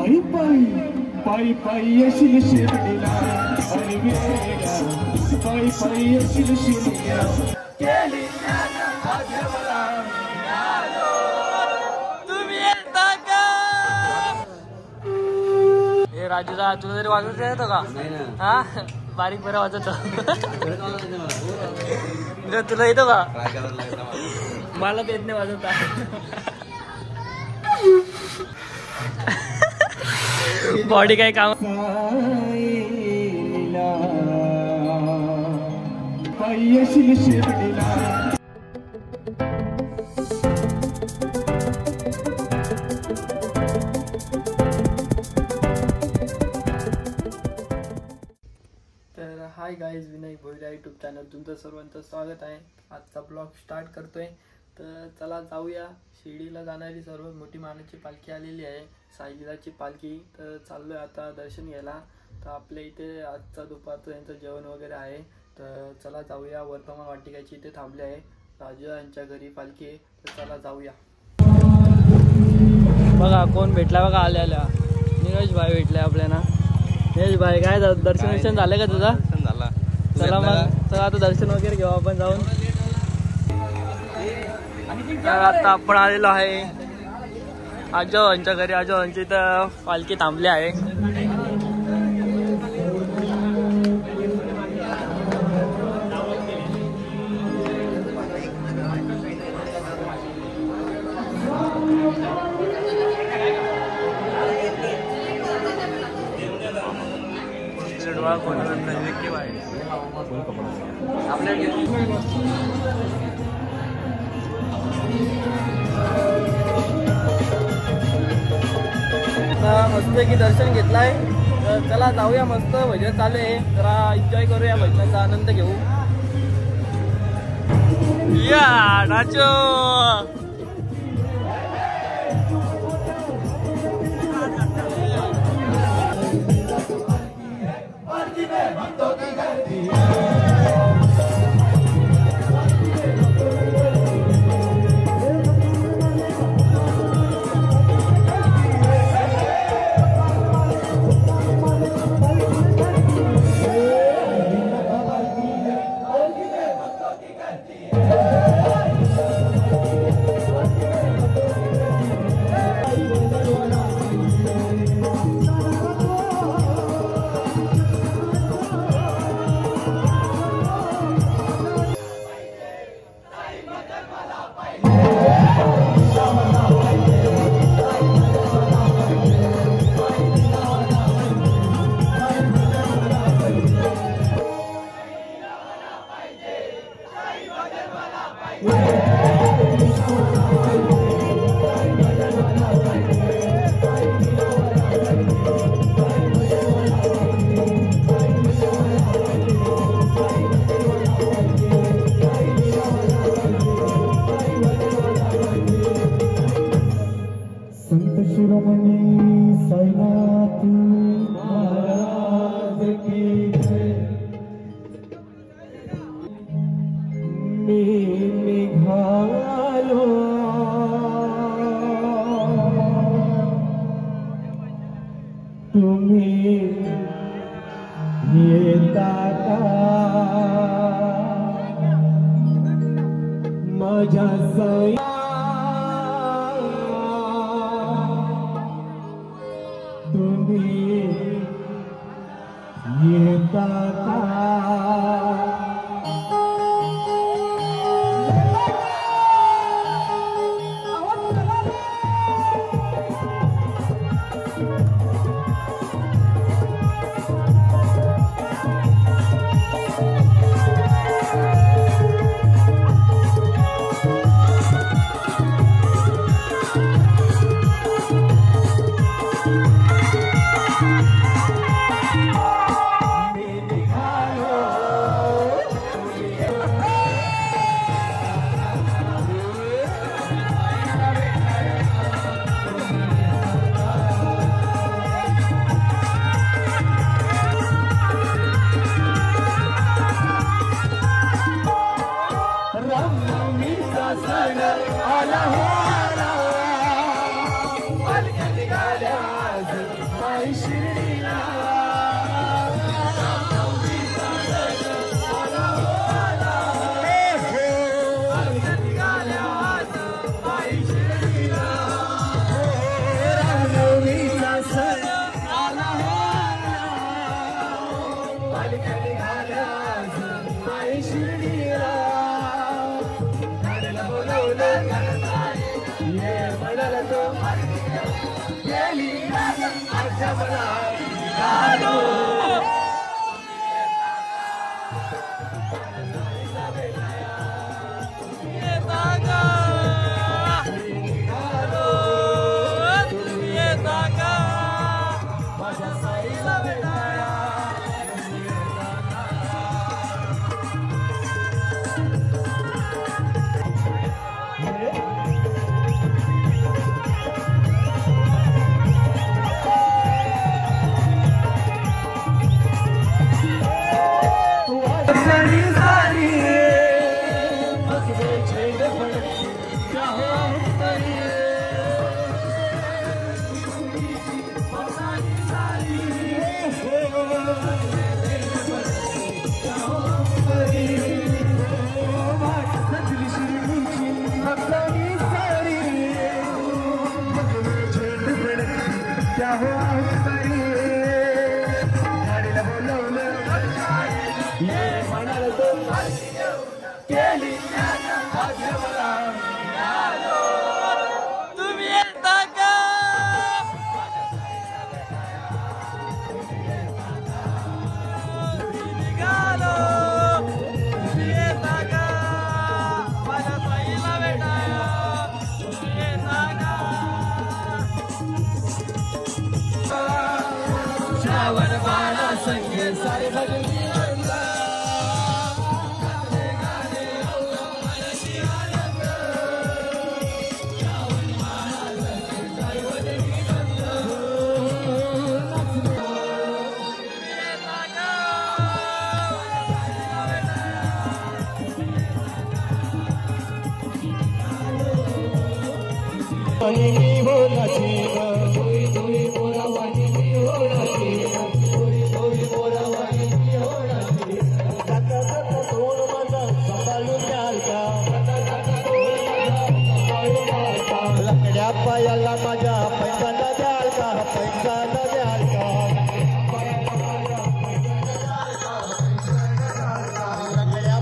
पायी पायी पायी पायी येशील शिर्डीला अरे वेड्या पायी पायी येशील शिर्डीला केली राजूला तुला तरी वाजवता येतो का? हा बारीक बरं वाजवतो. तुला येतो का? मला तर येत नाही वाजवता. बॉडी काय काम येशील शिर्डीला. हाय गाईज, विनायक भोईरा यूट्यूब चॅनल तुमचं सर्वांचं स्वागत आहे. आजचा ब्लॉग स्टार्ट करतोय. तर चला जाऊया. शिर्डीला जाणारी सर्वात मोठी मानाची पालखी आलेली आहे, साईलीलाची पालखी. तर चाललोय आता दर्शन घ्यायला. तर आपल्या इथे आजचा दुपारचं यांचं जेवण वगैरे आहे. तर चला जाऊया. वर्तमान वाटिकाची इथे थांबले आहे. राजू यांच्या घरी पालखी आहे. तर चला जाऊया. बघा कोण भेटला बघा. आल्या नीरज भाई भेटले आपल्याला. नीरज भाई काय दर्शन झालं का तुझा? चला मग चला आता दर्शन वगैरे घेऊ आपण जाऊन. आता आपण आलेलो आहे आजोबांच्या घरी. आजोबांची इथं पालखी थांबली आहे. मस्त की दर्शन घेतलाय. तर चला जाऊया. मस्त भजन चालू आहे. जरा एन्जॉय करूया. भजनाचा आनंद घेऊ. या नाचो. तुम्ही येता का माझ्या साई? तुम्ही येता का? आला हो आला, पालख्या निघाल्या आज. बोलवलं ये म्हणाला तो गेली माझ्या मला निघालो पायाला माझ्या पैसा द्याल का पैसा द्याल का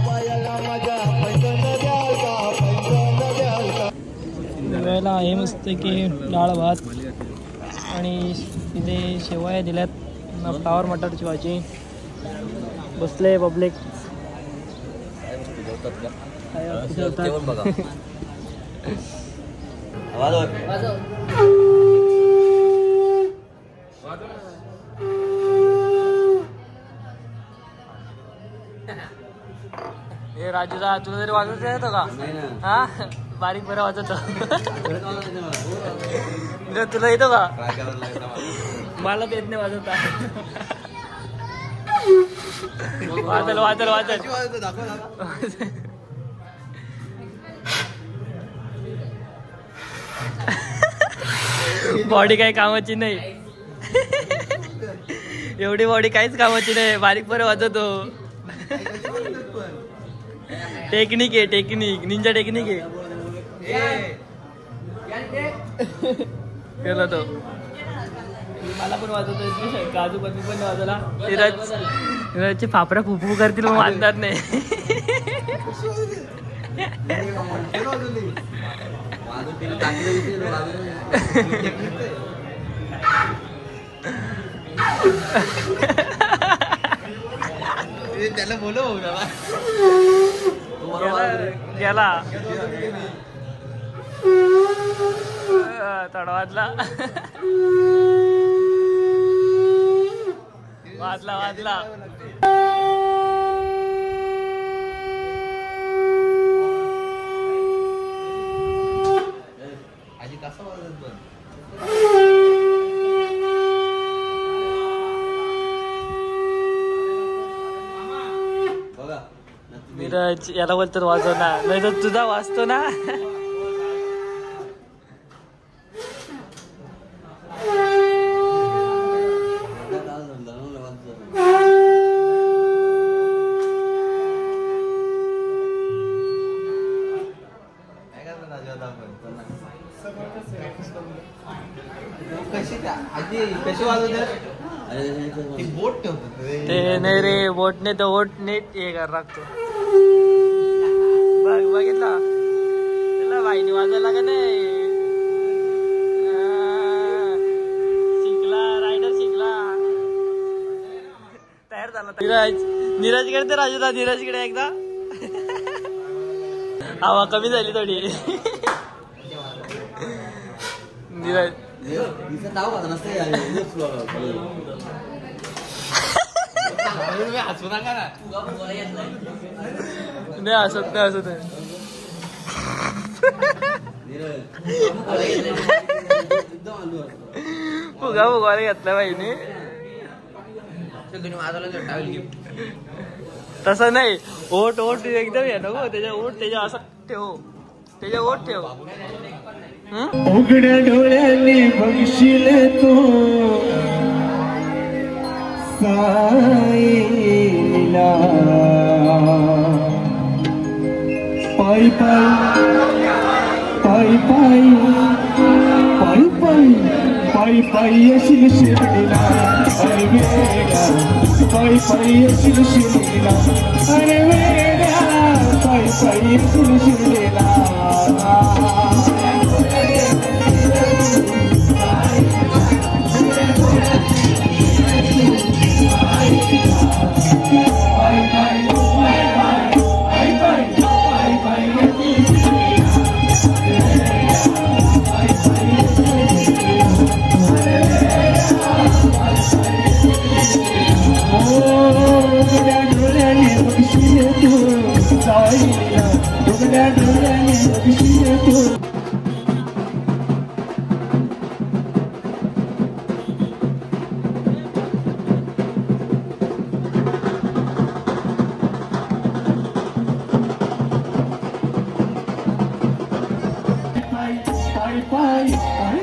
पायाला माझ्या पैसा द्याल का पैसा द्याल का जेवायला आहे मस्त की डाळ भात आणि इथे शेवया दिल्यात फ्लावर मटारची भाजी बसले पब्लिक हे राजूला तुला तरी वाजवता येतो का हा बारीक बरं वाजवतो तुला येतो का मला येत नाही वाजवता वाजल वाजल वाजल बॉडी काही कामाची नाही एवढी बॉडी काहीच कामाची नाही बारीक बरं वाजवतो टेक्निक आहे टेक्निक निंजा टेक्निक आहे केला तो मला पण वाजवतो काजू पण मी पण वाजवला तिरजचे फापड्या फुफू करतील मग वाजणार नाही त्याला बोलव गेला तडवाजला वाजला वाजला आजी कसा वाजत पण नीरज याला बोलतो वाजव ना नाही तर तुझा वाजतो ना कशी वाजवतात बोट ते नाही रे बोटने तर बोट नीट हे कर लागतो बघितला बाईने वाजायला का नाही शिकला रायडर शिकला तयार झाला नीरजकडे तर राजू नीरजकडे एकदा हवा कमी झाली थोडी नीरज नाही हसत नाही हसत फुगा फुगाला घेतला बाईने तसं नाही ओट ओट एकदम आहे नको त्याच्या ओट त्याच्या असं ठेव त्याच्या ओट ठेव उघड्या डोळ्याने बघशील तू साईला पायी पायी पायी पायी पायी पायी पायी येशील शिर्डीला अरे वेड्या पायी पायी येशील शिर्डीला अरे वेड्या पायी पायी येशील शिर्डीला Bye.